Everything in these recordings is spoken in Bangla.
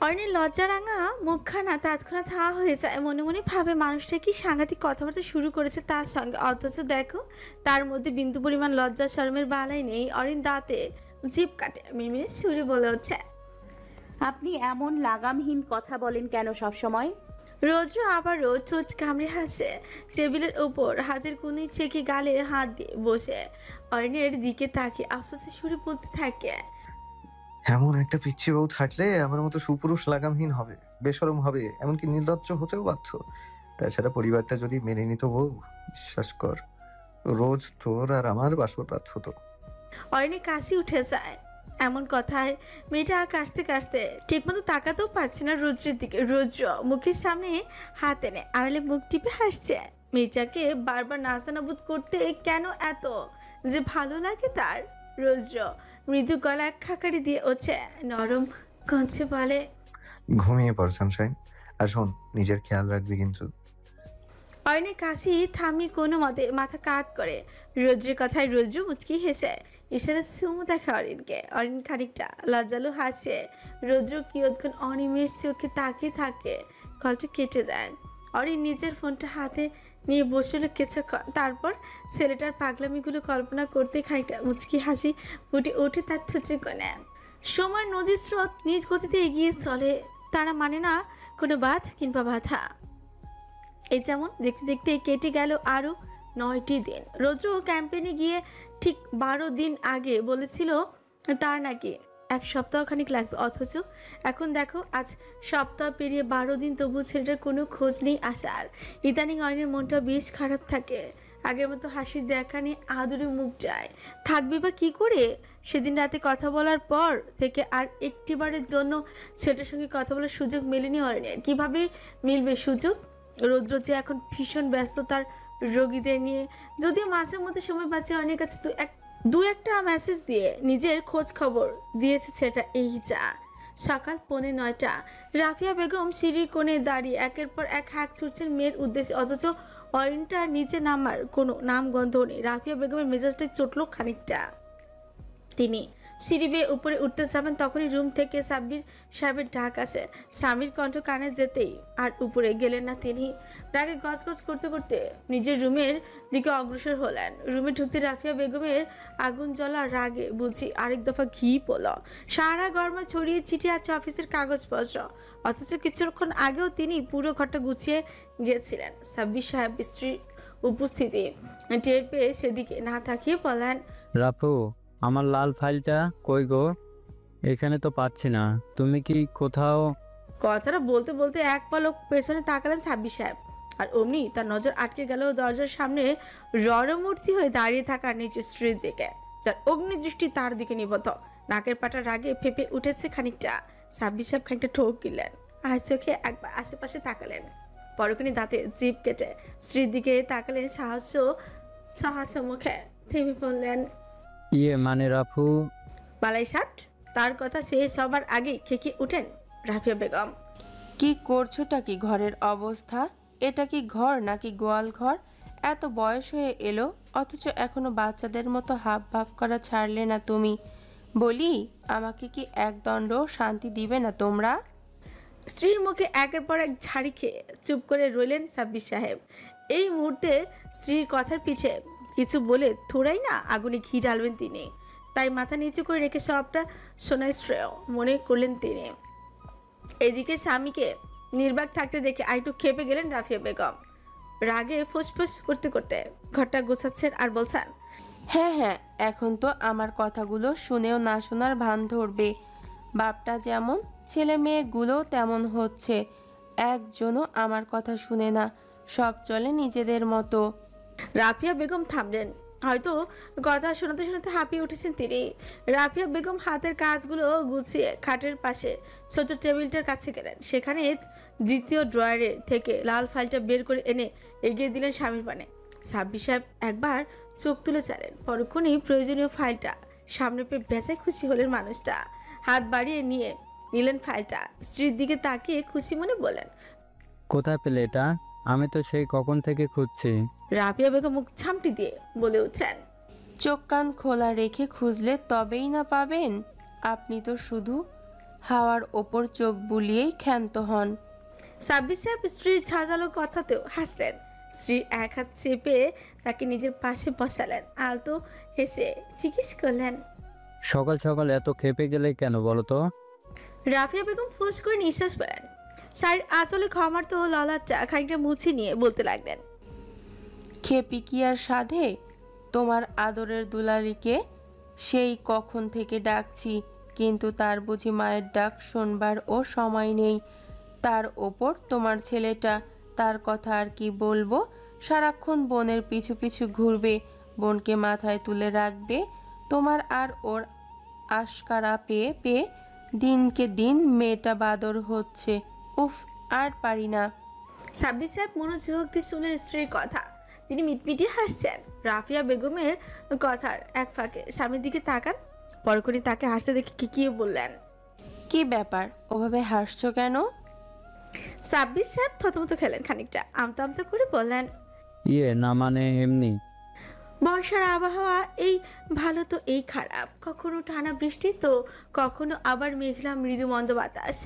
অর্ণের লজ্জারাঙা মুখখানা তৎক্ষণাৎ হাওয়া হয়ে যায়। মনে মনে ভাবে মানুষটা কি সাংঘাতিক কথাবার্তা শুরু করেছে তার সঙ্গে, অথচ দেখো তার মধ্যে বিন্দু পরিমাণ লজ্জা শরমের বালাই নেই। অরিন দাঁতে জিভ কাটে মিনমিনে সুরে বলে হচ্ছে, আপনি এমন লাগামহীন কথা বলেন কেন সব সময়? রোদ্র আবারও চোচ কামড়ে হাসে। টেবিলের ওপর হাতের কুনি চেকে গালে হাত দিয়ে বসে অরিনের দিকে তাকিয়ে আফসোসের সুরে বলতে থাকে, এমন একটা পিচ্ছি বউ থাকলে আমার মতো সুপুরুষ লাগামহীন হবে, বেশরম হবে, এমনকি নির্লজ্জ হতেও বাধ্য। তাছাড়া পরিবারটা যদি মেনে নিত বউ, বিশ্বাস কর, রোজ তোর আর আমার বাসর রাত হতো। অরিনে কাশি উঠে যায়। এমন কথায় মেয়েটা কাশতে কাশতে ঠিকমতো তাকাতেও পারছে না রৌদ্রের দিকে। রৌদ্র মুখের সামনে হাত এনে আড়ালে মুখ টিপে হাসছে। মেয়েটাকে বারবার নাস্তানাবুদ করতে কেন এত যে ভালো লাগে তার। রৌদ্র মৃদু গলা এক খাকারি দিয়ে ওঠে, নরম কঞ্চে বলে, ঘুমিয়ে পড় সানশাইন, আর শোন, নিজের খেয়াল রাখবি কিন্তু। অরিনে কাশি থামিয়ে কোনো মতে মাথা কাত করে। রৌদ্রের কথায় রৌদ্র মুচকি হেসে ইশারা চুমু দেখে অরিনকে। অরিন খানিকটা লজ্জালু হাসে। রৌদ্র কিয়ৎক্ষণ অনিমেষ চোখে তাকিয়ে থাকে, কলটা কেটে দেন। অরিন নিজের ফোনটা হাতে নিয়ে বসল কিছুক্ষণ, তারপর ছেলেটার পাগলামিগুলো কল্পনা করতে খানিকটা মুচকি হাসি ফুটে ওঠে তার ঠোঁটে কোণে। সময় নদীর স্রোত নিজ গতিতে এগিয়ে চলে, তারা মানে না কোনো বাঁধ কিংবা বাধা। এই যেমন দেখতে দেখতে কেটে গেল আরও 9টি দিন। রৌদ্র ক্যাম্পেনে গিয়ে ঠিক 12 দিন আগে বলেছিল তার নাকি 1 সপ্তাহ খানিক লাগবে, অথচ এখন দেখো আজ সপ্তাহ পেরিয়ে 12 দিন, তবু ছেলেটার কোনো খোঁজ নেই আসার। ইদানিং অয়নের মনটা বেশ খারাপ থাকে। আগের মতো হাসির দেখা নিয়ে আদরে মুখ যায়। থাকবে বা কী করে? সেদিন রাতে কথা বলার পর থেকে আর একটিবারের জন্য ছেলেটার সঙ্গে কথা বলার সুযোগ মেলেনি অরণ্যের। কীভাবে মিলবে সুযোগ? রৌদ্র যে এখন ভীষণ ব্যস্ত তার রোগীদের নিয়ে। যদিও মাঝে মধ্যে সময় পাচ্ছে অনেক কাছে দু একটা মেসেজ দিয়ে নিজের খোঁজ খবর দিয়েছে সেটা। এই যা সকাল 9:45, রাফিয়া বেগম সিঁড়ির কোণে দাঁড়িয়ে একের পর এক হাঁক ছুটছেন মেয়ের উদ্দেশ্যে, অথচ অরিনটার নিচে নামার কোনো নামগন্ধ নেই। রাফিয়া বেগমের মেজাজটাই চটল খানিকটা। তিনি সিঁড়ি বেয়ে উপরে উঠতে যাবেন, তখনই রুম থেকে সাব্বির সাহেবের ডাক আসে। স্বামীর কণ্ঠ কানে যেতেই আর উপরে গেলেন না তিনি। রাগে গজগজ করতে করতে নিজের রুমের দিকে অগ্রসর হলেন। রুমে ঢুকতে রাফিয়া বেগমের আগুন জ্বলা রাগে বুঝি আরেক দফা ঘি পোল। সারা গরমা ছড়িয়ে ছিটিয়ে আছে অফিসের কাগজপত্র, অথচ কিছুক্ষণ আগেও তিনি পুরো ঘরটা গুছিয়ে গিয়েছিলেন। সাব্বির সাহেব স্ত্রীর উপস্থিতি টের পেয়ে সেদিকে না তাকিয়ে বলেন, রাফু, আমার লাল ফাইলটা কই গো? এখানে তো পাচ্ছি না। তুমি কি কোথাও? কথাটা বলতে বলতে এক পলক পেছনে তাকালেন সাব্বির সাহেব, আর অমনি তার নজর আটকে গেল দরজার সামনে রণমূর্তি হয়ে দাঁড়িয়ে থাকা নিজের স্ত্রীর দিকে, যার অগ্নিদৃষ্টি তার দিকে নিবদ্ধ। নাকের পাটা রাগে ফেপে উঠেছে খানিকটা। সাব্বির সাহেব খানিকটা ঠোক গিলেন আর চোখে একবার আশেপাশে তাকালেন। পরক্ষণে দাঁতে জিভ কেটে স্ত্রীর দিকে তাকালেন সহাস্য মুখে। থেমে পড়লেন। মানে রাফু? বালাই ষাট। তার কথা শেষ হবার আগেই খেকে উঠেন রাফিয়া বেগম। কি করছোটা কি? ঘরের অবস্থা, এটা কি ঘর নাকি গোয়াল ঘর? এত বয়স হয়ে এলো অথচ এখনো বাচ্চাদের মতো হাব ভাব করা ছাড়লে না তুমি। বলি, আমাকে কি একদণ্ড শান্তি দিবে না তোমরা? স্ত্রীর মুখে একের পর এক ঝাড়ি খেয়ে চুপ করে রইলেন সাব্বির সাহেব। এই মুহূর্তে স্ত্রীর কথার পিছে কিছু বলে থোড়াই না আগুনে ঘি ঢালবেন তিনি, তাই মাথা নিচু করে রেখে সবটা শোনায় শ্রেয় মনে করলেন তিনি। এদিকে স্বামীকে নির্বাক থাকতে দেখে আরেকটু খেপে গেলেন রাফিয়া বেগম। রাগে ফুসফুস করতে করতে ঘরটা গোছাচ্ছেন আর বলছেন, হ্যাঁ হ্যাঁ, এখন তো আমার কথাগুলো শুনেও না শোনার ভান ধরবে। বাপটা যেমন, ছেলে মেয়েগুলো তেমন হচ্ছে। একজনও আমার কথা শুনে না, সব চলে নিজেদের মতো। রাফিয়া বেগম থামলেন। হয়তো কথা শোনাতে শোনাতে হাঁপিয়ে উঠেছেন তিনি। রাফিয়া বেগম হাতের কাজগুলো গুছিয়ে খাটের পাশে ছোট টেবিলটার কাছে গেলেন। সেখানে দ্বিতীয় ড্রয়ারে থেকে লাল ফাইলটা বের করে এনে এগিয়ে দিলেন স্বামীর পানে। সাব্বির সাহেব একবার চোখ তুলে চালেন, পরক্ষণেই প্রয়োজনীয় ফাইলটা সামনে পেয়ে বেজায় খুশি হলেন মানুষটা। হাত বাড়িয়ে নিয়ে নিলেন ফাইলটা। স্ত্রীর দিকে তাকিয়ে খুশি মনে বলেন, কোথায় পেলে এটা? আমি তো সেই কখন থেকে খুঁজছি। রাফিয়া বেগম মুখ ছামটি দিয়ে বলে উঠছেন, চোখ কান খোলা রেখে খুঁজলে তবেই না পাবেন। আপনি তো শুধু হাওয়ার ওপর চোখ বুলিয়েই ক্ষান্ত হন। সাব্বির সাহেব স্ত্রীর ঝাঁঝালো কথাতেও হাসলেন। স্ত্রীর এক হাত চেপে তাকে নিজের পাশে বসালেন। আলতো হেসে জিজ্ঞেস করলেন, সকাল সকাল এত খেপে গেলে কেন বলো তো? রাফিয়া বেগম ফুস করে নিঃশ্বাস পেলেন। শাড়ির আঁচলে ক্ষমার্ত ললাটটা খানিকটা মুছে নিয়ে বলতে লাগলেন, খেপি কি আর সাধে? তোমার আদরের দুলারিকে সেই কখন থেকে ডাকছি, কিন্তু তার বুঝি মায়ের ডাক শোনবার ও সময় নেই। তার ওপর তোমার ছেলেটা, তার কথা আর কি বলবো। সারাক্ষণ বোনের পিছু পিছু ঘুরবে, বোনকে মাথায় তুলে রাখবে। তোমার আর ওর আশকারা পেয়ে পেয়ে দিনকে দিন মেয়েটা বাদর হচ্ছে। উফ, আর পারি না। সাব্বির সাহেব মনোযোগ দিয়ে শুনলেন স্ত্রীর কথা। তিনি মিটমিটিয়ে হাসছেন। রাফিয়া বেগমের কথার এক ফাঁকে স্বামীর দিকে তাকান। পরক্ষণে তাকে হাসতে দেখে কিকিয়ে বললেন, কি ব্যাপার, ওভাবে হাসছো কেন? সাব্বির সাহেব থতমত খেলেন খানিকটা, আমতা আমতা করে বললেন, না মানে এমনি। বর্ষার আবহাওয়া এই ভালো তো এই খারাপ, কখনো টানা বৃষ্টি তো কখনো আবার মেঘলা মৃদু মন্দ বাতাস।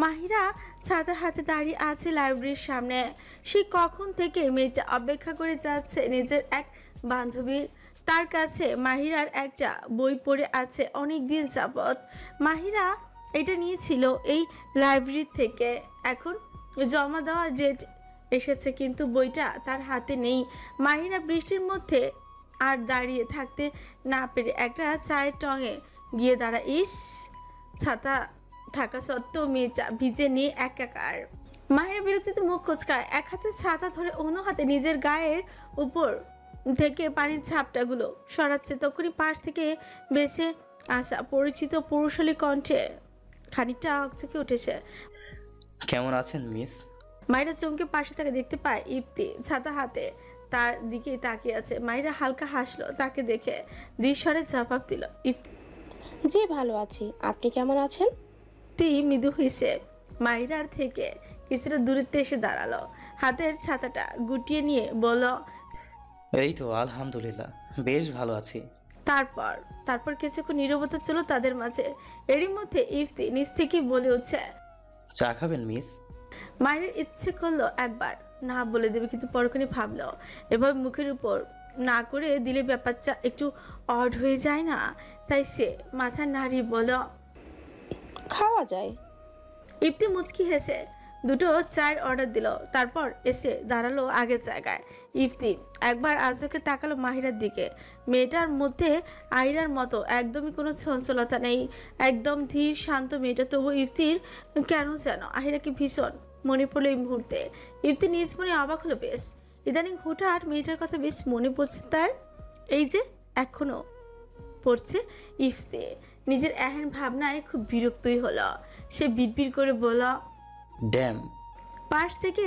মাহিরা ছাতা হাতে দাঁড়িয়ে আছে লাইব্রেরির সামনে। সে কখন থেকে মেয়েটা অপেক্ষা করে যাচ্ছে নিজের এক বান্ধবীর। তার কাছে মাহিরার একটা বই পড়ে আছে অনেক দিন যাবৎ। মাহিরা এটা নিয়েছিল এই লাইব্রেরি থেকে। এখন জমা দেওয়ার ডেট এসেছে, কিন্তু বইটা তার হাতে নেই। মাহিরা বৃষ্টির মধ্যে আর দাঁড়িয়ে থাকতে না পেরে একটা চায়ের টঙে গিয়ে দাঁড়ায়। ছাতা থাকা সত্ত্বেও মেয়েটা ভিজে নিয়ে একাকার। মাহিরা বিরক্তিতে মুখ কোচকায়, এক হাতে ছাতা ধরে অন্য হাতে নিজের গায়ের উপর থেকে পানির ঝাপটাগুলো সরাচ্ছে। তখনই পাশ থেকে বেশে আসা পরিচিত পুরুষালী কণ্ঠে খানিকটা চোখে উঠেছে। কেমন আছেন মিস? মায়েরা চমকে পাশে তাকে দেখতে পায় ইপ্তি ছাতা হাতে তার দিকে তাকিয়ে আছে। মায়েরা হালকা হাসলো তাকে দেখে, দৃশ্যরে জবাব দিল, জি ভালো আছি, আপনি কেমন আছেন? ইপ্তি মৃদু হয়েছে মাহিরার থেকে কিছুটা দূরত্বে এসে দাঁড়ালো। হাতের ছাতাটা গুটিয়ে নিয়ে বলল, এই তো আলহামদুলিল্লাহ, বেশ ভালো আছি। তারপর কিছুক্ষণ নীরবতা ছিল তাদের মাঝে। এরই মধ্যে ইফতি নিজ থেকেই বলে উঠছে, চা খাবেন মিস? মায়ের ইচ্ছে করলো একবার না বলে দেবে, কিন্তু পরক্ষণে ভাবলো এভাবে মুখের উপর না করে দিলে ব্যাপারটা একটু অড হয়ে যায় না। তাই সে মাথা নাড়িয়ে বলল, খাওয়া যায়। ইপ্তি মুচকি হেসে দুটো চায়ের অর্ডার দিল। তারপর এসে দাঁড়ালো আগের জায়গায়। ইফতি একবার আজকে তাকালো মাহিরার দিকে। মেয়েটার মধ্যে আইরার মতো একদমই কোনো চঞ্চলতা নেই, একদম ধীর শান্ত মেয়েটা। তবু ইফতির কেন যেন আহিরাকে ভীষণ মনে পড়লো এই মুহূর্তে। ইফতি নিজ মনে অবাক হলো বেশ। ইদানিং হুটহাট মেয়েটার কথা বেশ মনে পড়ছে তার। এই যে এখনো পড়ছে। ইফতি নিজের এহেন ভাবনায় খুব বিরক্তই হলো। সে বিড়বিড় করে বলল, ড্যাম। পাশ থেকে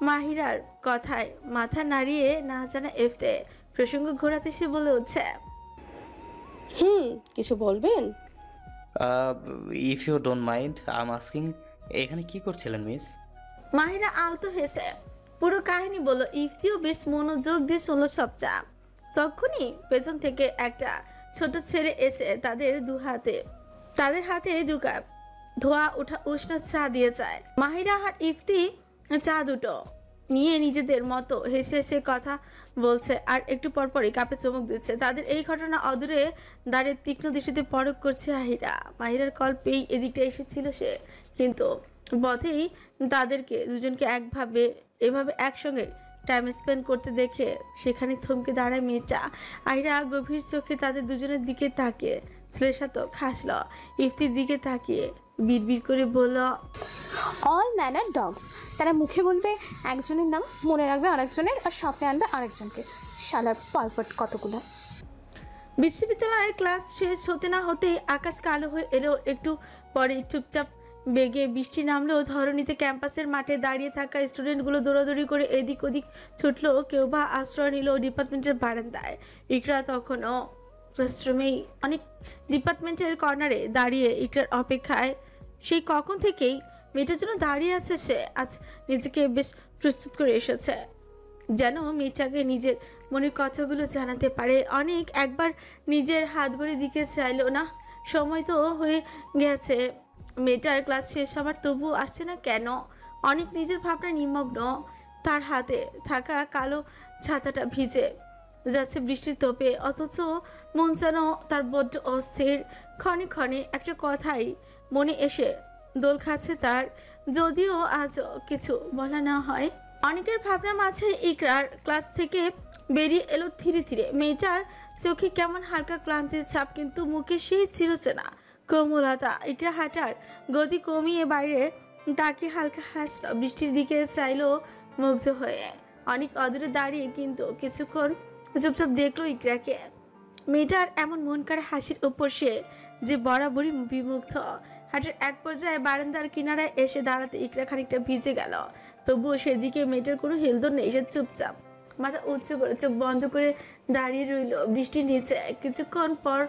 মাহিরার কথায় মাথা নাড়িয়ে না জানা ইফতি প্রসঙ্গ ঘোরাতে সে বলে উঠছে, কিছু বলবেন? If you don't mind I am asking, এখানে কি করছিলেন মিস? মাহিরা আলতো হেসে পুরো কাহিনী বলল। ইফতিও বেশ মনোযোগ দিয়ে শুনলো সবটা। তখনই পেছন থেকে একটা ছোট ছেলে এসে তাদের হাতে 2 কাপ ধোয়া ওঠা উষ্ণ চা দিয়ে যায়। মাহিরা আর ইফতি চা দুটো নিয়ে নিজেদের মতো হেসে হেসে কথা বলছে, আর একটু পরপরই কাপে চমক দিচ্ছে। তাদের এই ঘটনা অদূরে দাঁড়িয়ে তীক্ষ্ণ দৃষ্টিতে পরখ করছে মাহিরার কল পেয়েই এদিকটা এসেছিল সে, কিন্তু পথেই তাদেরকে দুজনকে এভাবে একসঙ্গে টাইম স্পেন্ড করতে দেখে সেখানে থমকে দাঁড়ায় মেয়েটা। আহিরা গভীর চোখে তাদের দুজনের দিকে তাকিয়ে শ্লেষাত্মক হাসল। ইফতির দিকে তাকিয়ে বিড়বিড় করে বলল, অল ম্যানার ডগস। তারা মুখে বলবে একজনের নাম, মনে রাখবে আরেকজনের, আর স্বপ্নে আনবে আরেকজনকে। শালার পারফেক্ট কতগুলো। বিশ্ববিদ্যালয়ের ক্লাস শেষ হতে না হতেই আকাশ কালো হয়ে এলো। একটু পরে চুপচাপ বেগে বৃষ্টি নামলো ধরণীতে। ক্যাম্পাসের মাঠে দাঁড়িয়ে থাকা স্টুডেন্টগুলো দৌড়াদৌড়ি করে এদিক ওদিক ছুটলো, কেউ বা আশ্রয় নিল ডিপার্টমেন্টের বারান্দায়। ইকরা তখনও ক্লাসরুমেই অনেক ডিপার্টমেন্টের কর্নারে দাঁড়িয়ে ইকরার অপেক্ষায়। সেই কখন থেকেই মেয়েটার জন্য দাঁড়িয়ে আছে সে। আজ নিজেকে বেশ প্রস্তুত করে এসেছে, যেন মেয়েটাকে নিজের মনের কথাগুলো জানাতে পারে। একবার নিজের হাত ঘড়ি দিকে চাইলো না, সময় তো হয়ে গেছে মেয়েটার ক্লাস শেষ হবার তবুও আসছে না কেন? অনেক নিজের ভাবনা নিমগ্ন। তার হাতে থাকা কালো ছাতাটা ভিজে যাচ্ছে বৃষ্টির তোপে, অথচ মন যেন তার বড্ড অস্থির। ক্ষণে ক্ষণে একটা কথাই মনে এসে দোল খাচ্ছে তার, যদিও আজও কিছু বলা না হয়। অনেকের ভাবনার মাঝে ইকরার ক্লাস থেকে বেরিয়ে এলো ধীরে ধীরে। মেয়েটার চোখে কেমন হালকা ক্লান্তির ছাপ, কিন্তু মুখে সেই চিরচেনা কোমলতা। ইকরা হাঁটার গতি কমিয়ে বাইরে তাকে হালকা হাসল, বৃষ্টির দিকে চাইলো মুগ্ধ হয়ে। অনেক অদূরে দাঁড়িয়ে কিন্তু কিছুক্ষণ চুপচাপ দেখলো ইকরাকে। মেয়েটার এমন মন কাড়া হাসির উপর সে যে বরাবরই বিমুগ্ধ। হাটের এক পর্যায়ে বারান্দার কিনারায় এসে দাঁড়াতে ইকরা খানিকটা ভিজে গেল, তবুও সেদিকে মেয়েটার কোনো হেলদোল নেই। সে চুপচাপ মাথা উঁচু করে চোখ বন্ধ করে দাঁড়িয়ে রইল বৃষ্টির নিচে। কিছুক্ষণ পর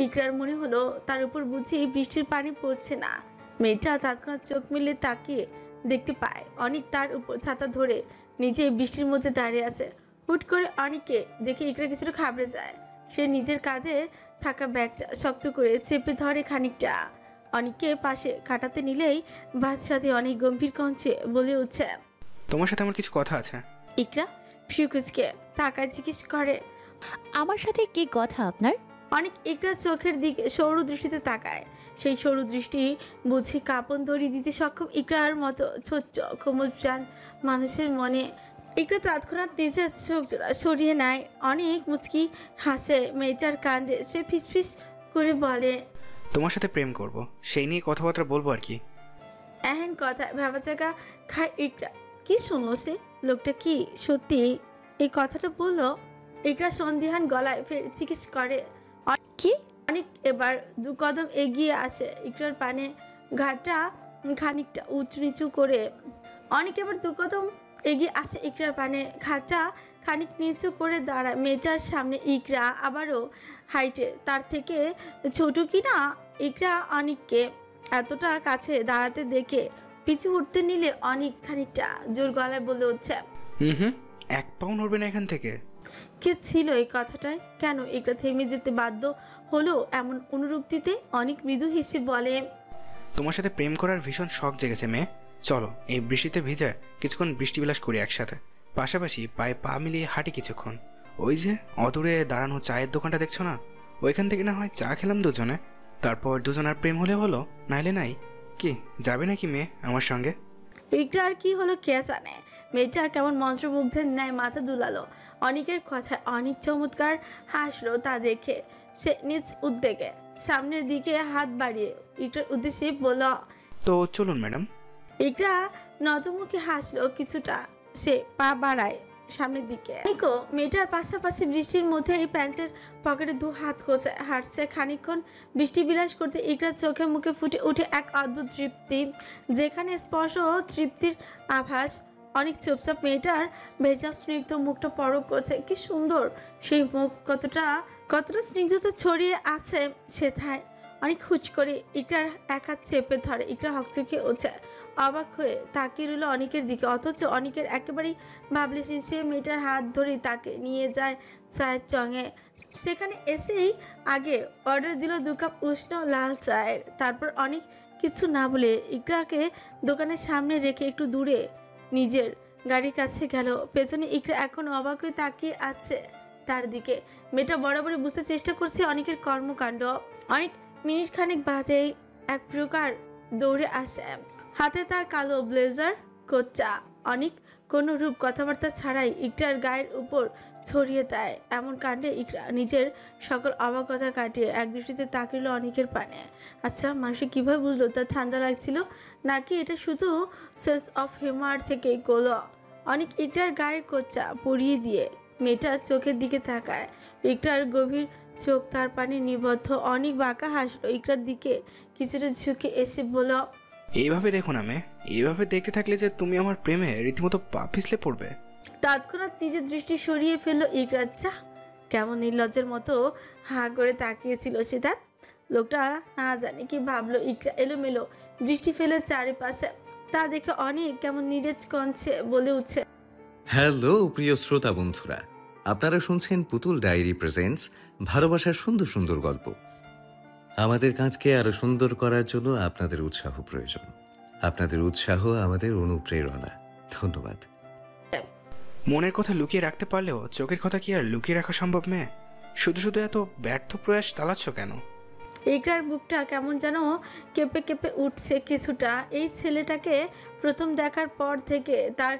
ইকরার মনে হলো তার উপর বুঝি বৃষ্টির পানি পড়ছে না। মেয়েটা তৎক্ষণাৎ চোখ মিলে তাকিয়ে দেখতে পায় অনেক তার উপর ছাতা ধরে নিজেই বৃষ্টির মধ্যে দাঁড়িয়ে আছে। হুট করে অনেককে দেখে ইকরা কিছুটা ঘাবড়ে যায়। সে নিজের কাঁধে থাকা ব্যাগটা শক্ত করে চেপে ধরে খানিকটা। অনেককে পাশে কাটাতে নিলেই বাদশাতে অনেক গম্ভীর কণ্ঠে বলে উঠছে, তোমার সাথে আমার কিছু কথা আছে। ইকরা ফিউকুজকে তাকায় জিজ্ঞেস করে, আমার সাথে কি কথা আপনার? অনেক ইকরার চোখের দিকে সরু দৃষ্টিতে তাকায়। সেই সরু দৃষ্টি বুঝি কাঁপন ধরিয়ে দিতে সক্ষম ইকরার মতো ছোট্ট কোমল প্রাণ মানুষের মনে। ইকরা তৎক্ষণাৎ নিজের চোখ জোড়া সরিয়ে নেয়। অনেক মুচকি হাসে মেয়েটার কাণ্ডে। সে ফিসফিস করে বলে, তোমার সাথে প্রেম করব, সেই নিয়ে কথাবার্তা বলবো আর কি। এহেন কথা ভাবা জায়গা খায় ইকরা। কি শুনলো সে? লোকটা কি সত্যি এই কথাটা বললো? ইকরা সন্দিহান গলায় ফের জিজ্ঞেস করে, কি? অনেক এবার দু কদম এগিয়ে আসে ইকরার পানে, ঘাটটা খানিকটা উঁচু নিচু করে। অনেক এবার দু কদম এগিয়ে আসে ইকরার পানে, ঘাটটা খানিক নিচু করে দাঁড়ায় মেয়েটার সামনে। ইকরা আবারও হাইটে তার থেকে ছোট কিনা। ইকরা অনেককে এতটা কাছে দাঁড়াতে দেখে পিছু উঠতে নিলে অনেক খানিকটা জোর গলায় বলে উঠছে, হুম, এক পাও নড়বে না এখান থেকে। কে ছিল এই কথাটায়? কেন ইকরা থেমে যেতে বাধ্য হলো এমন অনুরক্তিতে? অনেক মৃদু হেসে বলে, তোমার সাথে প্রেম করার ভীষণ শখ জেগেছে মেয়ে। চলো এই বৃষ্টিতে ভিজে কিছুক্ষণ বৃষ্টিবিলাস করি একসাথে, পাশাপাশি পায়ে পা মিলিয়ে হাঁটি কিছুক্ষণ। ওই যে অদূরে দাঁড়ানো চায়ের দোকানটা দেখছো না, ওইখান থেকে না হয় চা খেলাম দুজনে, তারপর দুজনের প্রেম হলে হলো, নাইলে নাই। কি যাবে নাকি মেয়ে আমার সঙ্গে? ইকরা আর কি হলো কে জানে। মেয়েটা কেমন মন্ত্রমুগ্ধের ন্যায় মাথা দুলালো অনেকের কথায়। অনেক চমৎকার হাসলো তা দেখে। সে নিজ উদ্যোগে সামনের দিকে হাত বাড়িয়ে ইকরার উদ্দেশ্যে বলল, তো চলুন ম্যাডাম। ইকরা নতমুখে হাসলো কিছুটা। সে পা বাড়ায় সামনের দিকে। নিকো মেয়েটার পাশাপাশি বৃষ্টির মধ্যে এই প্যান্টের পকেটে দু হাত খোঁজে হাঁটছে। খানিকক্ষণ বৃষ্টি বিলাস করতে ইকরার চোখে মুখে ফুটে উঠে এক অদ্ভুত তৃপ্তি, যেখানে স্পর্শ তৃপ্তির আভাস। অনেক চুপচাপ মেয়েটার ভেজা স্নিগ্ধ মুখটা পরক করছে। কি সুন্দর সেই মুখ, কতটা স্নিগ্ধতা ছড়িয়ে আছে সেথায়। অনেক হুচ করে ইকরার এক হাত চেপে ধরে। ইকরা হকচকে ওঠে, অবাক হয়ে তাকিয়ে রইল অনেকের দিকে। অথচ অনেকের একেবারেই ভাবলেছেন সে মেয়েটার হাত ধরে তাকে নিয়ে যায় চায়ের চঙে। সেখানে এসেই আগে অর্ডার দিল 2 কাপ উষ্ণ লাল চায়ের। তারপর অনেক কিছু না বলে ইকরাকে দোকানের সামনে রেখে একটু দূরে নিজের গাড়ির কাছে গেল। পেছনে ইকরা এখন অবাক হয়ে তাকিয়ে আছে তার দিকে। মেয়েটা বরাবরই বুঝতে চেষ্টা করছে অনেকের কর্মকাণ্ড। অনেক মিনিট খানেক বাদেই এক প্রকার দৌড়ে আসে, হাতে তার কালো ব্লেজার কোটটা। অনেক কোনো রূপ কথাবার্তা ছাড়াই ইকরার গায়ের উপর ছড়িয়ে দেয়। এমন কাণ্ডে ইকরা নিজের সকল অবাকতা কাটিয়ে এক দৃষ্টিতে তাকিল অনেকের পানে। আচ্ছা, মানুষ কিভাবে বুঝলো তার ঠান্ডা লাগছিল, নাকি এটা শুধু সেন্স অফ হিউমার থেকেই গেল? অনেক ইকরার গায়ের কোটটা পরিয়ে দিয়ে মেয়েটার চোখের দিকে তাকায়। ইকরার গভীর চোখ তার পানে নিবদ্ধ। অনেক বাঁকা হাসলো ইকরার দিকে, কিছুটা ঝুঁকে এসে বলল, এইভাবে দেখো না মেয়ে, এইভাবে দেখতে থাকলে যে তুমি আমার প্রেমে রীতিমতো পা পিছলে পড়বে। তৎক্ষণাৎ নিজের দৃষ্টি সরিয়ে ফেললো ইকরা। চা কেমন নির্লজ্জের মতো হা করে তাকিয়েছিল সে। তার লোকটা না জানে কি ভাবলো। ইকরা এলোমেলো দৃষ্টি ফেলে চারিপাশে, তা দেখে অনেক কেমন নিরেজ কঞ্চে বলে উঠছে, হ্যালো প্রিয় শ্রোতা বন্ধুরা, আপনারা শুনছেন পুতুল ডায়েরি প্রেজেন্টস ভালোবাসার সুন্দর সুন্দর গল্প। আমাদের কাজকে আরো সুন্দর করার জন্য আপনাদের উৎসাহ প্রয়োজন। আপনাদের উৎসাহ আমাদের অনুপ্রেরণা। ধন্যবাদ। মনের কথা লুকিয়ে রাখতে পারলেও চোখের কথা কি আর লুকিয়ে রাখা সম্ভব মেয়ে? শুধু শুধু এত ব্যর্থ প্রয়াস চালাচ্ছ কেন? ইকরার বুকটা কেমন যেন কেঁপে কেঁপে উঠছে কিছুটা। এই ছেলেটাকে প্রথম দেখার পর থেকে তার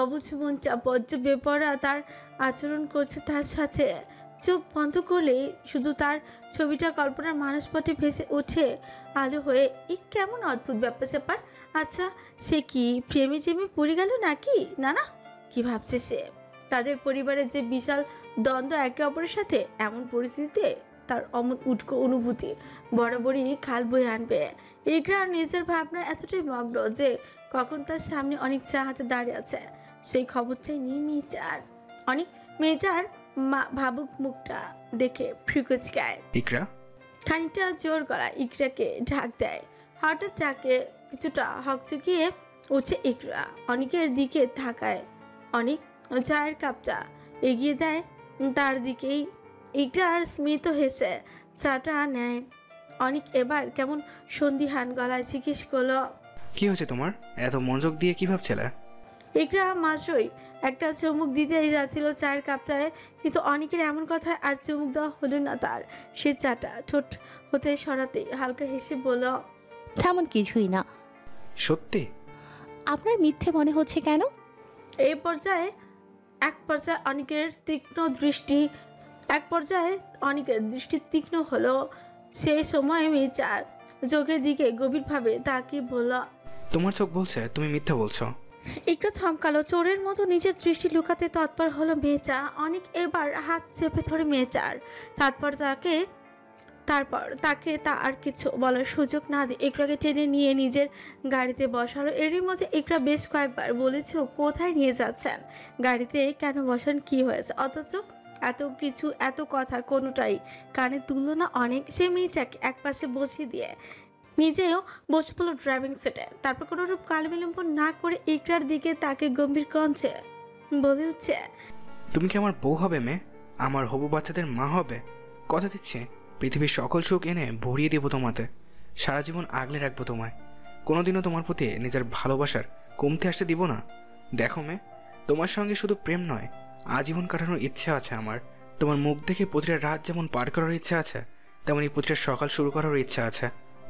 অবুঝ মনটা বজ্র বেপরা তার আচরণ করছে তার সাথে। চোখ বন্ধ করলেই শুধু তার ছবিটা কল্পনার মানসপটে ভেসে ওঠে আলো হয়ে। কেমন অদ্ভুত ব্যাপার স্যাপার। আচ্ছা, সে কি প্রেমে জেমে পড়ে গেল নাকি? না না, কি ভাবছে সে? তাদের পরিবারের যে বিশাল দ্বন্দ্ব একে অপরের সাথে, এমন পরিস্থিতিতে তার অমন উটকো অনুভূতি বরাবরই খাল বয়ে আনবে। ইকরা নিজের ভাবনা এতটাই মগ্ন যে কখন তার সামনে অনেক চা হাতে দাঁড়িয়ে আছে সেই খবরটাই নিয়ে মেয়েটার। অনেক মেয়েটার ভাবুক মুখটা দেখে ফ্রিকুচকায়। ইকরা খানিকটা জোর গলা ইকরাকে ঢাক দেয়। হঠাৎ তাকে কিছুটা হকচকিয়ে উঠছে ইকরা। অনেকের দিকে থাকায় অনেক চায়ের কাপটা এগিয়ে দেয় তার দিকেই। ইকরার স্মিত হেসে চাটা নেয়। অনেক এবার কেমন সন্দিহান গলায় জিজ্ঞেস করলো, কি হয়েছে তোমার? এত মনোযোগ দিয়ে কি ভাবছিলে? ইকরা মাসই একটা চুমুক দিতেই যাচ্ছিল চায়ের কাপটায়, কিন্তু অনেকের এমন কথায় আর চুমুক দেওয়া হলো না তার। সে চাটা ঠোঁট হতে সরাতেই হালকা হেসে বলল, তেমন কিছুই না। সত্যি? আপনার মিথ্যে মনে হচ্ছে কেন? এক পর্যায়ে অনেকের দৃষ্টি তীক্ষ্ণ হলো। সেই সময় মেয়েচার চোখের দিকে গভীরভাবে তাকিয়ে বলল, তোমার চোখ বলছে তুমি মিথ্যা বলছো। একটু থমকালো। চোরের মতো নিজের দৃষ্টি লুকাতে তৎপর হলো মেয়েচা। অনেক এবার হাত চেপে ধরে মেয়েচার। তারপর তাকে তা আর কিছু বলার সুযোগ না দিয়ে ইকরাকে টেনে নিয়ে নিজের গাড়িতে বসালো। এরই মধ্যে ইকরা বেশ কয়েকবার বলেছে কোথায় নিয়ে যাচ্ছেন, গাড়িতে কেন বসান, কি হয়েছে, অথচ এত কিছু এত কথার কোনোটাই কানে তুলল না অনেক। সে মেয়েচাকে এক পাশে বসিয়ে দিয়ে নিজেও বসে পড়ল ড্রাইভিং সিটে। তারপর কোনোরূপ কাল বিলম্বন না করে ইকরার দিকে তাকে গম্ভীর কণ্ঠে বলে উঠছে, তুমি কি আমার বউ হবে মেয়ে? আমার হবু বাচ্চাদের মা হবে? কথা দিচ্ছি পৃথিবীর সকল সুখ এনে ভরিয়ে দেবো তোমাতে। সারা জীবন আগলে রাখবো তোমায়। কোনোদিনও তোমার প্রতি নিজের ভালোবাসার কমতে আসতে দিব না। দেখো মেয়ে, তোমার সঙ্গে শুধু প্রেম নয়, আজীবন কাটানোর ইচ্ছে আছে আমার। তোমার মুখ দেখে প্রতিটা রাত যেমন পার করার ইচ্ছা আছে, তেমনই প্রতিটা সকাল শুরু করার ইচ্ছা আছে।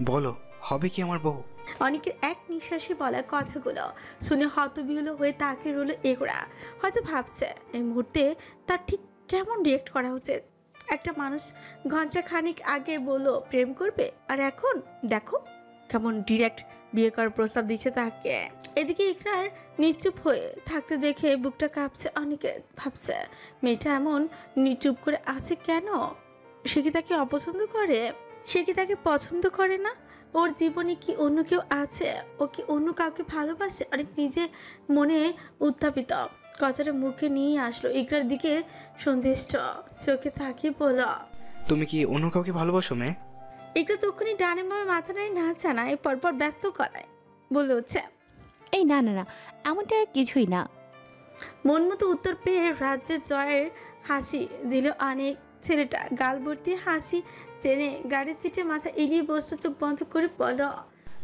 বলো, হবে কি আমার বউ? অনেকের এক নিঃশ্বাসে বলা কথাগুলো শুনে হতবিহ্বল হয়ে তাকে রইল ইকরা। হয়তো ভাবছে এই মুহূর্তে তার ঠিক কেমন রিয়েক্ট করা উচিত। একটা মানুষ ঘন্টা খানিক আগে বললো প্রেম করবে, আর এখন দেখো কেমন ডিরেক্ট বিয়ে করার প্রস্তাব দিচ্ছে তাকে। এদিকে ইকরার নিশ্চুপ হয়ে থাকতে দেখে বুকটা কাঁপছে। অনেকে ভাবছে মেয়েটা এমন নিচুপ করে আছে কেন? সে কি তাকে অপছন্দ করে? সে কি তাকে পছন্দ করে না? ওর জীবনে কি অন্য কেউ আছে? ও কি অন্য কাউকে ভালোবাসে? অনেক নিজে মনে উত্থাপিত কথাটা মুখে নিয়ে আসলো। ইকরার দিকে সন্তুষ্ট চোখে তাকিয়ে বলল, তুমি কি অন্য কাউকে ভালোবাসো মেয়ে? ইকরা তখনই ডানে বামে মাথা নাড়ি না জানায় পরপর ব্যস্ত করায় বলে উঠছে, এই না না না, এমনটা কিছুই না। মন মতো উত্তর পেয়ে রাজ্যে জয়ের হাসি দিল অনেক। ছেলেটা গাল ভর্তি হাসি চেনে গাড়ির সিটে মাথা এড়িয়ে বসলো, চোখ বন্ধ করে বলল,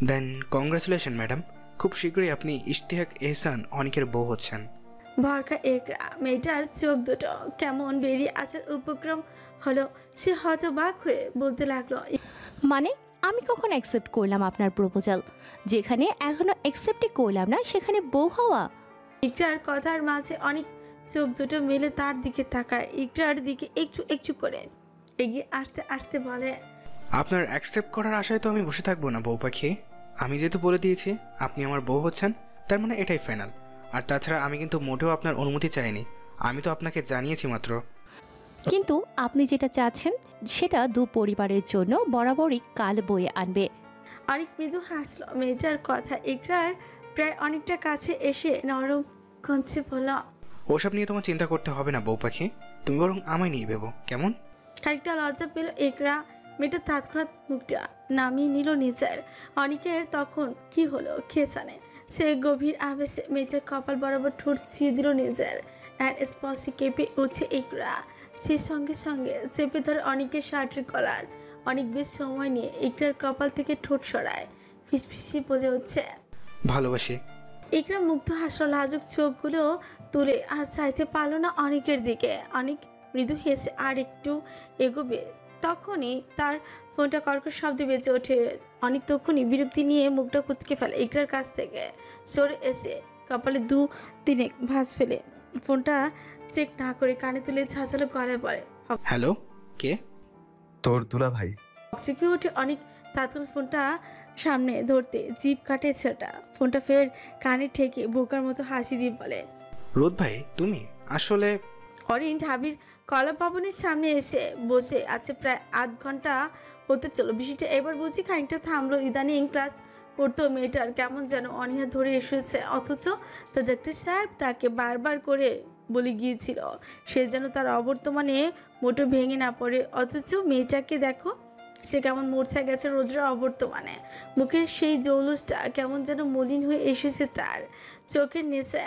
দেন কংগ্রেচুলেশন ম্যাডাম, খুব শীঘ্রই আপনি ইশতিয়াক এহসান অনেকের বউ হচ্ছেন। ভরকা একরা মেয়েটার চোখ দুটো কেমন বেরিয়ে আসার উপক্রম হলো। সে হতবাক হয়ে বলতে লাগলো, মানে আমি কখন অ্যাকসেপ্ট করলাম আপনার প্রপোজাল? যেখানে এখনো অ্যাকসেপ্টই করলাম না সেখানে বউ হওয়া? ইকরার কথার মাঝে অনেক চোখ দুটো মেলে তার দিকে তাকায়। ইকরার দিকে একটু একটু করে এগিয়ে আসতে আসতে বলে, আপনার অ্যাকসেপ্ট করার আশায় তো আমি বসে থাকবো না বউ পাখি। আমি যেহেতু বলে দিয়েছি আপনি আমার বউ হচ্ছেন, তার মানে এটাই ফাইনাল। আর তাছাড়া আমি কিন্তু মোটেও আপনার অনুমতি চাইনি, আমি তো আপনাকে জানিয়েছি মাত্র। কিন্তু আপনি যেটা চাচ্ছেন সেটা দু পরিবারের জন্য বরাবরই কাল বয়ে আনবে। অনেক মৃদু হাসলো মেয়েটার কথা। ইকরার প্রায় অনেকটা কাছে এসে নরম কঞ্চে বলল, ওসব নিয়ে তোমার চিন্তা করতে হবে না বউ পাখি, তুমি বরং আমায় নিয়ে ভেবো, কেমন? খানিকটা লজ্জা পেল ইকরা। মেয়েটা তৎক্ষণাৎ মুখটা নামিয়ে নিল নিজের। অনেকের তখন কি হলো কে জানে। সে গভীর আবেশে মেয়েটার কপাল বরাবর ঠোঁট ছুঁয়ে দিল নিজের। আর স্পর্শে কেঁপে উঠছে ইকরা। সে সঙ্গে সঙ্গে চেপে ধরে অনেকের শার্টের কলার। অনেক বেশ সময় নিয়ে ইকরার কপাল থেকে ঠোঁট সরায়, ফিসফিসিয়ে বলে হচ্ছে ভালোবাসি। ইকরা মুগ্ধ হাসলো, লাজুক চোখগুলো তুলে আর চাইতে পারলো না অনেকের দিকে। অনেক মৃদু হেসে আর একটু এগোবে, তখনই তার ফোনটা কর্কশ শব্দে বেজে ওঠে। অনেক তখনই বিরক্তি নিয়ে মুখটা কুচকে ফেলে, ইকরার কাছ থেকে সরে এসে কপালে 2-3 ভাঁজ ফেলে ফোনটা চেক না করে কানে তুলে ঝাঁঝালো গলায় পড়ে, হ্যালো, কে? তোর দুলা ভাই। চমকে উঠে অনেক তৎক্ষণাৎ ফোনটা সামনে ধরতে জিভ কাটে ছেলেটা। ফোনটা ফের কানে ঠেকে বোকার মতো হাসি দিয়ে বলে, রোদ ভাই তুমি আসলে। অরিন ঢাবির কলা ভবনের সামনে এসে বসে আছে, প্রায় আধ ঘন্টা হতে চলো। বৃষ্টিটা এবার বুঝি খানিকটা থামলো। ইদানিং ক্লাস করতো মেয়েটার কেমন যেন অনীহা ধরে এসেছে, অথচ তার ডাক্তার সাহেব তাকে বারবার করে বলে গিয়েছিল সে যেন তার অবর্তমানে মোটো ভেঙে না পড়ে। অথচ মেয়েটাকে দেখো, সে কেমন মূর্ছা গেছে রোজরা অবর্তমানে। মুখের সেই জৌলুসটা কেমন যেন মলিন হয়ে এসেছে, তার চোখের নিচে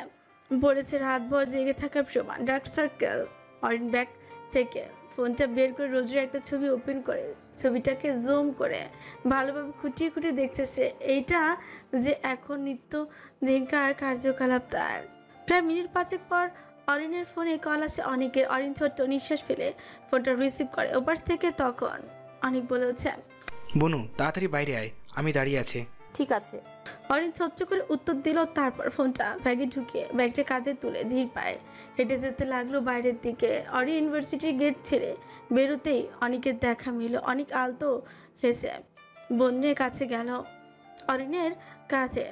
পড়েছে রাতভর জেগে থাকার প্রমাণ। Dark circle. অরিন ব্যাগ থেকে ফোনটা বের করে রোজের একটা ছবি ওপেন করে ছবিটাকে জুম করে ভালোভাবে খুঁটিয়ে খুঁটিয়ে দেখছে সে। এইটা যে এখন নিত্য দিনকার কার্যকলাপ তার। প্রায় মিনিট 5 পর অরিনের ফোনে কল আসে অনেকের। অরিন ছোট্ট নিঃশ্বাস ফেলে ফোনটা রিসিভ করে। ওপাশ থেকে তখন অনেক বলেছে, বনু তাড়াতাড়ি বাইরে আয়, আমি দাঁড়িয়ে আছি। ঠিক আছে। অরিন ছোট্ট করে উত্তর দিল, তারপর ফোনটা ব্যাগে ঢুকিয়ে ব্যাগটা কাঁধে তুলে ধীর পায়ে হেঁটে যেতে লাগলো বাইরের দিকে। অরিন ইউনিভার্সিটির গেট ছেড়ে বেরোতেই অনেকের দেখা মিলল। অনেক আলতো হেসে বোনের কাছে গেল, অরিনের কাঁধে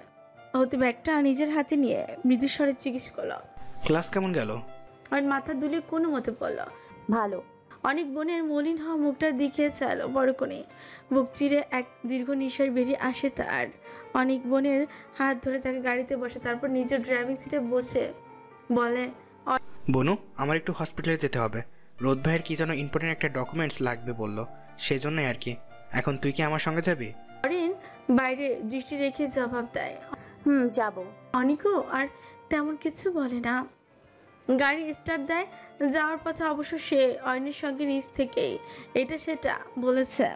হতে ব্যাগটা নিজের হাতে নিয়ে মৃদুস্বরে জিজ্ঞেস করলো, ক্লাস কেমন গেল? অরিন মাথা দুলে কোনো মতে বলল, ভালো। অনেক বোনের মলিন হওয়া মুখটার দিকে চাইলো বড়কনে। বুক চিরে এক দীর্ঘ নিঃশ্বাস বেরিয়ে আসে তার। অনেক বোনের হাত ধরে তাকে গাড়িতে বসে, তারপর নিজের ড্রাইভিং সিটে বসে বলে, বনু আমার একটু হসপিটালে যেতে হবে। রোদ ভাইয়ের কি যেন ইম্পর্টেন্ট একটা ডকুমেন্টস লাগবে বললো, সেই জন্যই আর কি। এখন তুই কি আমার সঙ্গে যাবি? অরিন বাইরে দৃষ্টি রেখে জবাব দেয়, যাব। অনিকও আর তেমন কিছু বলে না। গাড়ি স্টার্ট দেয়। যাওয়ার পথে অবশ্য সে অরিনের সঙ্গে নিজ থেকেই এটা সেটা বলেছে।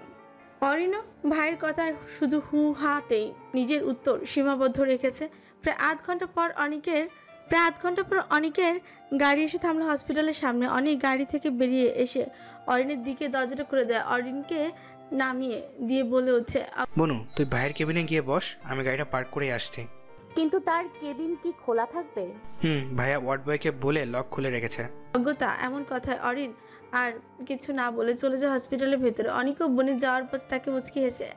অরিনও ভাইয়ের কথায় শুধু হু হাতেই নিজের উত্তর সীমাবদ্ধ রেখেছে। প্রায় আধ ঘন্টা পর অনেকের গাড়ি এসে থামলো হসপিটালের সামনে। অনেক গাড়ি থেকে বেরিয়ে এসে অরিনের দিকে দরজাটা খুলে দেয়। অরিনকে নামিয়ে দিয়ে বলে ওঠে, বনু তুই ভাইয়ের কেবিনে গিয়ে বস, আমি গাড়িটা পার্ক করে আসছি। কিন্তু তার কেবিন কি খোলা থাকবে? ভাইয়া ওয়ার্ড বয়কে বলে লক খুলে রেখেছে। অজ্ঞতা এমন কথায় অরিন আর কিছু না বলে চলে যায় হসপিটালের ভেতরে। অনেকও বনে যাওয়ার পথে তাকে মুচকি হেসে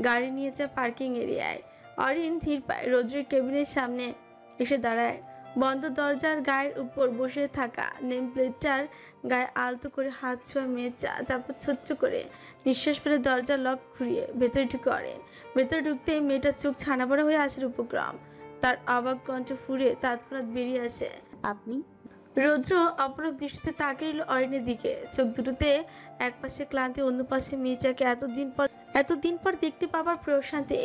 গাড়ি নিয়ে যায় পার্কিং এরিয়ায়। অরিন ধীর পায় রোদ্রের কেবিনের সামনে এসে দাঁড়ায়। বন্ধ দরজার গায়ের উপর বসে থাকা নেম প্লেটটার গায়ে আলতো করে হাত ছোঁয়া মেয়েটা, তারপর ছোট্ট করে নিঃশ্বাস ফেলে দরজা লক ঘুরিয়ে ভেতরে ঢুকে অরিন। ভেতরে ঢুকতেই মেয়েটার চোখ ছানাবড়া হয়ে আসার উপক্রম। তার অবাক কণ্ঠ ফুঁড়ে তৎক্ষণাৎ বেরিয়ে আসে, আপনি? রৌদ্র অপলক দৃষ্টিতে তাকিয়ে রইল অরিনের দিকে। চোখ দুটোতে এক পাশে ক্লান্তি, অন্য পাশে মেয়েটাকে এতদিন পর দেখতে পাবার প্রশান্তি।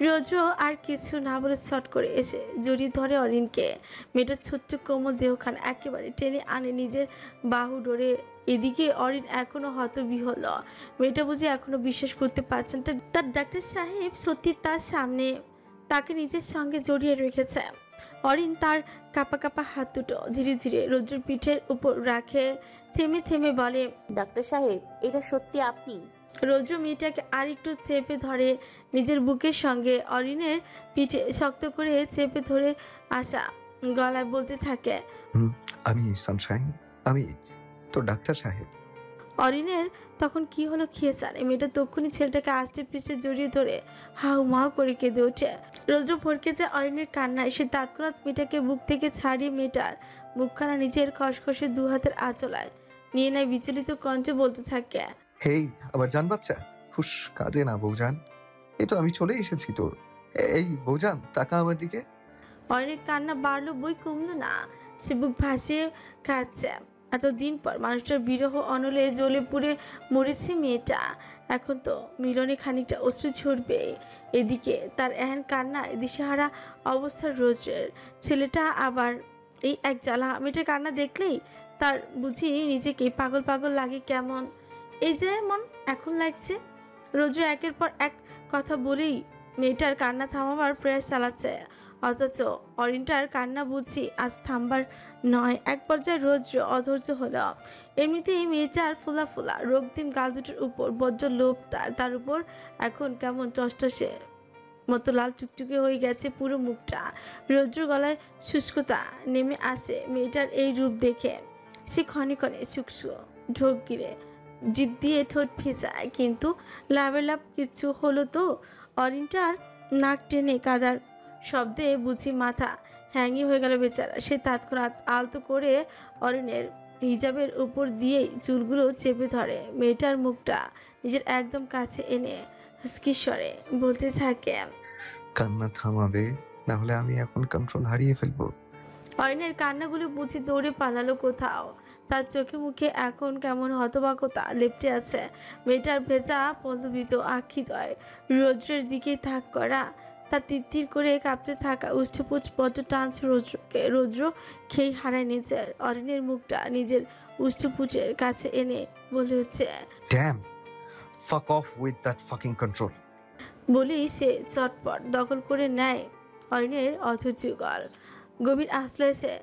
রৌদ্র আর কিছু না বলে ছট করে এসে জড়িয়ে ধরে অরিনকে। মেয়েটার ছোট্ট কোমল দেহখান একেবারে টেনে আনে নিজের বাহু ডোরে। এদিকে অরিন এখনো হতবিহ্বল। মেয়েটা বুঝি এখনো বিশ্বাস করতে পারছেন তার ডাক্তার সাহেব সত্যি তার সামনে তাকে নিজের সঙ্গে জড়িয়ে রেখেছে। অরিন তার কাপা কাপা হাত দুটো ধীরে ধীরে রৌদ্রের পিঠের উপর রাখে, থেমে থেমে বলে, ডাক্তার সাহেব এটা সত্যি আপনি? রৌদ্র মেয়েটাকে আর একটু চেপে ধরে নিজের বুকের সঙ্গে। অরিনের পিঠে শক্ত করে চেপে ধরে আসা গলায় বলতে থাকে, আমি সানশাইন, আমি তো ডাক্তার সাহেব। অরিনের তখন কি হলো খেয়ে জানে। মেয়েটা তক্ষুনি ছেলেটাকে আস্তে পিষ্টে জড়িয়ে ধরে হাউ মাউ করে কেঁদে ওঠে। রৌদ্র ভরকে যায় অরিনের কান্নায়। সে তৎক্ষণাৎ মেয়েটাকে বুক থেকে ছাড়িয়ে মেয়েটার মুখখানা নিজের খসখসে 2 হাতের আঁচলায় নিয়ে নেয়। বিচলিত কণ্ঠে বলতে থাকে, হেই আবার জান বাচ্চা, হুস কাঁদে না বৌজান, এই তো আমি চলে এসেছি তো। এই বৌজান তাকা আমার দিকে। অরিনের কান্না বাড়লো বই কমলো না। সে বুক ভাসিয়ে কাঁদছে। এতদিন পর মানুষটার বিরহ অনলে জ্বলে পুড়ে মরেছে মেয়েটা। এখন তো মিলনে খানিকটা অশ্রু ঝরবে। এদিকে তার এহেন কান্নায় দিশেহারা অবস্থার রোজের ছেলেটা আবার এই এক জ্বালা। মেয়েটার কান্না দেখলেই তার বুঝি নিজেকে পাগল পাগল লাগে কেমন। এই যে এমন এখন লাগছে, রোজ একের পর এক কথা বলেই মেয়েটার কান্না থামাবার প্রয়াস চালাচ্ছে, অথচ অরিনটার কান্না বুঝি আজ থামবার নয়। এক পর্যায়ে রোজ অধৈর্য হলো। এমনিতেই মেয়েটার ফোলা ফোলা রক্তিম গাল দুটোর উপর বড্ড লোভ, তার উপর এখন কেমন টসটসে মতো লাল টুকটুকে হয়ে গেছে পুরো মুখটা। রৌদ্র গলায় শুষ্কতা নেমে আসে মেয়েটার এই রূপ দেখে। সে ক্ষণে ক্ষণে শুষ্ক ঢোক গিরে জিভ দিয়ে ঠোঁট ভেজায়, কিন্তু লাভের লাভ কিছু হলো তো? অরিনটার নাক টেনে কাদার শব্দে বুঝি মাথা হ্যাঙ্গি হয়ে গেল বেচারা। সে তৎক্ষণাৎ আলতো করে অরিনের হিজাবের উপর দিয়েই চুলগুলো চেপে ধরে, মেয়েটার মুখটা নিজের একদম কাছে এনে হাসকি স্বরে বলতে থাকে, কান্না থামাবে, না হলে আমি এখন কন্ট্রোল হারিয়ে ফেলবো। অরিনের কান্নাগুলো বুঝি দৌড়ে পালালো কোথাও। তার চোখে মুখে এখন কেমন হতবাকতা লেপ্টে আছে। মেয়েটার ভেজা পল্লবিত আখিদয় রৌদ্রের দিকে থাক করা, তার তিত্তির করে কাঁপতে থাকা উষ্ঠপুচ বড্ড টানছে রৌদ্রকে। রৌদ্র খেয়ে হারায় নিজের অরিনের মুখটা নিজের উষ্ঠপুচের কাছে এনে বলে হচ্ছে, ড্যাম, ফাক of with that fucking control. বলেই সে চটপট দখল করে নেয় অরিনের অধৈর্যগল। গভীর আশ্লেষে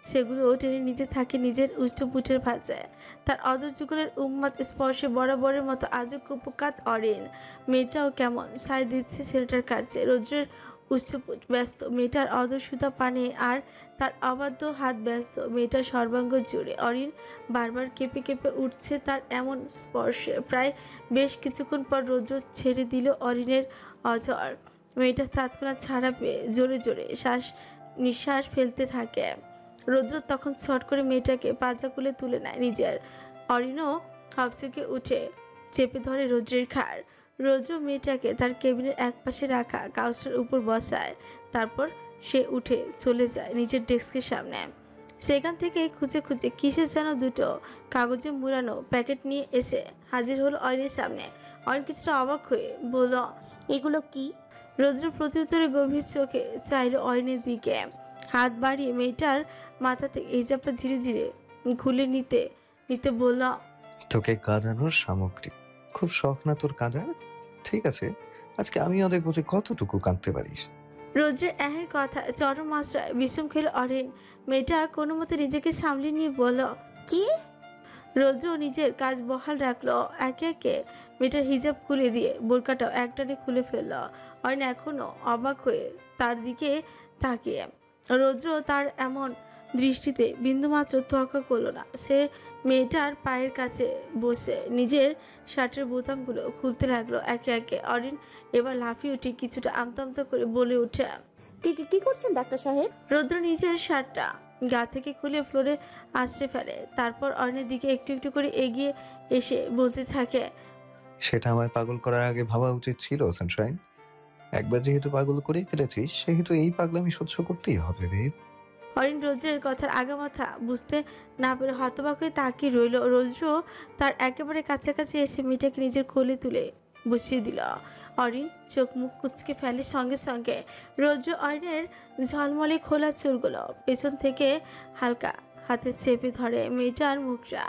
সেগুলো টেনে নিতে থাকে নিজের উষ্ঠপুটের ভাঁজে। তার অধৈর্যগলের উন্মাদ স্পর্শে বরাবরের মতো আজও কুপকাত অরিন। মেয়েটাও কেমন সায় দিচ্ছে ছেলেটার কাছে। রৌদ্রের উষ্ঠপুট ব্যস্ত মেয়েটার অদস্যুতা পানে, আর তার অবাধ্য হাত ব্যস্ত মেয়েটার সর্বাঙ্গ জুড়ে। অরিন বারবার কেঁপে কেঁপে উঠছে তার এমন স্পর্শে। প্রায় বেশ কিছুক্ষণ পর রৌদ্র ছেড়ে দিল অরিনের অঝর। মেয়েটা তৎক্ষণাৎ ছাড়া পেয়ে জোরে জোরে নিঃশ্বাস ফেলতে থাকে। রৌদ্র তখন ছট করে মেয়েটাকে পাজা কুলে তুলে নেয় নিজের। অরিনও হকচকে উঠে চেপে ধরে রৌদ্রের ঘাড়। রৌদ্র মেয়েটাকে তার কেবিনের একপাশে রাখা কাউচের উপর বসায়। তারপর সে উঠে চলে যায় নিজের ডেস্কের সামনে। সেখান থেকে খুঁজে খুঁজে কিসের যেন দুটো কাগজে মুড়ানো প্যাকেট নিয়ে এসে হাজির হলো অরিনের সামনে। অরিন কিছুটা অবাক হয়ে বলল, এগুলো কি? রৌদ্র প্রত্যুত্তরে গভীর চোখে চাইল অরিনের দিকে। হাত বাড়িয়ে মেয়েটার মাথা থেকে হিজাবটা ধীরে ধীরে খুলে নিতে নিতে বলল, তোকে কাঁদানোর সামগ্রী। খুব শখ না তোর কাঁদার? ঠিক আছে, আজকে আমিও দেখবো যে কতটুকু কাঁদতে পারিস। রৌদ্রের এহের কথা চরম আশ্রয় বিষম খেল অরিন। মেয়েটা কোনো মতে নিজেকে সামলে নিয়ে বলল, কি? রৌদ্র নিজের কাজ বহাল রাখলো। একে একে মেয়েটার হিজাব খুলে দিয়ে বোরকাটাও একটানে খুলে ফেলল। অরিন এখনো অবাক হয়ে তার দিকে তাকিয়ে। রৌদ্র তার এমন দৃষ্টিতে বিন্দুমাত্র তোয়াক্কা করলো না। সে মেয়েটার পায়ের কাছে বসে নিজের শার্টের বোতামগুলো খুলতে লাগলো একে একে। অরিন এবার লাফিয়ে উঠে কিছুটা আমতা করে বলে ওঠে, কি করছেন ডাক্তার সাহেব? রৌদ্র নিজের শার্টটা গা থেকে খুলে ফ্লোরে আছড়ে ফেলে। তারপর অরিনের দিকে একটু একটু করে এগিয়ে এসে বলতে থাকে, সেটা আমায় পাগল করার আগে ভাবা উচিত ছিল সানশাইন। একবার যেহেতু পাগল করেই ফেলেছিস, সেহেতু এই পাগলামি সহ্য করতেই হবে বেব। অরিন রৌদ্রের কথার আগামাথা বুঝতে না পেরে হতবাক হয়ে তাকিয়ে রইল। রৌদ্র তার একেবারে কাছাকাছি এসে মেয়েটাকে নিজের কোলে তুলে বসিয়ে দিল। অরিন চোখ মুখ কুচকে ফেলে সঙ্গে সঙ্গে। রৌদ্র অরিনের ঝলমলে খোলা চুলগুলো পেছন থেকে হালকা হাতে চেপে ধরে মেয়েটার মুখটা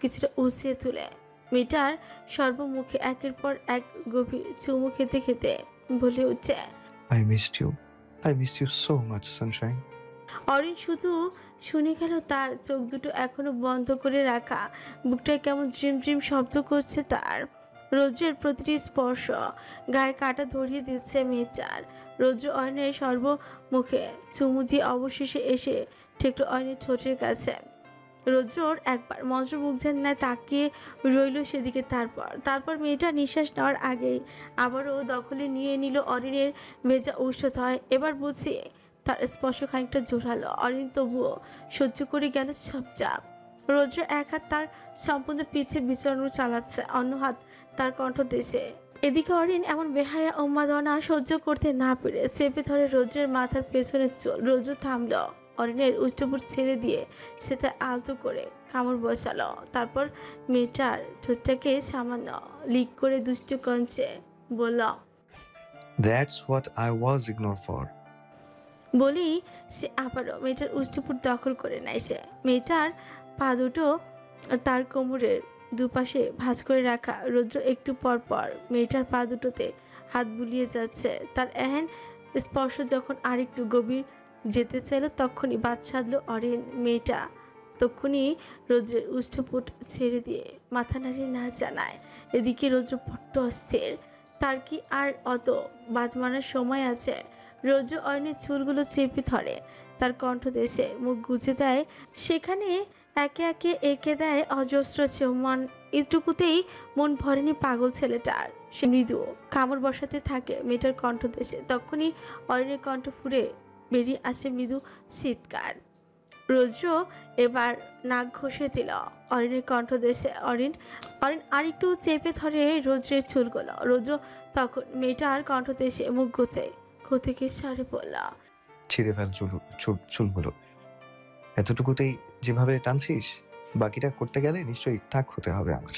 কিছুটা উঁচিয়ে তুলে মেয়েটার সর্বমুখে একের পর এক গভীর চুমু খেতে খেতে বলে উঠছে, I missed you so much, sunshine. Orin শুধু শুনে গেল, তার চোখ দুটো এখনো বন্ধ করে রাখা। বুকটায় কেমন ড্রিম ড্রিম শব্দ করছে তার। রৌদ্রের প্রতিটি স্পর্শ গায়ে কাটা ধরিয়ে দিচ্ছে মেয়েটার। রৌদ্র অরিনের সর্বমুখে চুমু দিয়ে অবশেষে এসে ঠেকলো অরিনের ঠোঁটের কাছে। রৌদ্রর একবার মন্ত্রমুগ্ধের ন্যায় তাকিয়ে রইল সেদিকে। তারপর মেয়েটা নিঃশ্বাস নেওয়ার আগেই আবারও দখলে নিয়ে নিল অরিনের ভেজা ঔষধ। এবার বুঝি তার স্পর্শ খানিকটা জোরালো। অরিন তবুও সহ্য করে গেল সব চাপ। রৌদ্র এক হাত তার সম্পূর্ণ পিছে বিচরণ চালাচ্ছে, অন্য হাত তার কণ্ঠ দেশে। এদিকে অরিন এমন বেহায়া উন্মাদনা সহ্য করতে না পেরে চেপে ধরে রৌদ্রের মাথার পেছনের চুল। রৌদ্র থামল। অরিনের উষ্ঠপুট ছেড়ে দিয়ে সেটা আলতো করে কামড় বসালো। তারপর মেয়েটার ঠোঁটটাকে সামান্য লিক করে দুষ্টু কঞ্চে বলল, That's what I was ignored for. বলি সে আবারও মেয়েটার উষ্ঠপুট দখল করে নেয়। সে মেয়েটার পা দুটো তার কোমরের দুপাশে ভাঁজ করে রাখা। রৌদ্র একটু পর পর মেয়েটার পা দুটোতে হাত বুলিয়ে যাচ্ছে। তার এহেন স্পর্শ যখন আরেকটু গভীর যেতে চাইল তখনই বাদ সাধল অরিন। মেয়েটা তখনই রৌদ্রের উষ্ঠপুট ছেড়ে দিয়ে মাথা নাড়িয়ে না জানায়। এদিকে রৌদ্র বড্ড অস্থির। তার কি আর অত বাদ মানার সময় আছে? রৌদ্র অরিনের চুলগুলো চেপে ধরে, তার কণ্ঠদেশে মুখ গুজে দেয়, সেখানে একে একে এঁকে দেয় অজস্র চুম্বন। এটুকুতেই মন ভরেনি পাগল ছেলেটার। সে মৃদু কামড় বসাতে থাকে মেয়েটার কণ্ঠদেশে। তখনই অরিনের কণ্ঠ ফুঁড়ে বেরিয়ে আসে মৃদু চিৎকার। রৌদ্র এবার নাক ঘষে দিল অরিনের কণ্ঠদেশে। অরিন আরেকটু চেপে ধরে রৌদ্রের চুলগুলো। রৌদ্র তখন মেয়েটার কণ্ঠদেশে মুখ গুছে থেকে সারে পড়ল, ছিঁড়ে ফেল চুলগুলো। এতটুকুতেই যেভাবে টানছিস, বাকিটা করতে গেলে নিশ্চয়ই টাক হতে হবে আমার।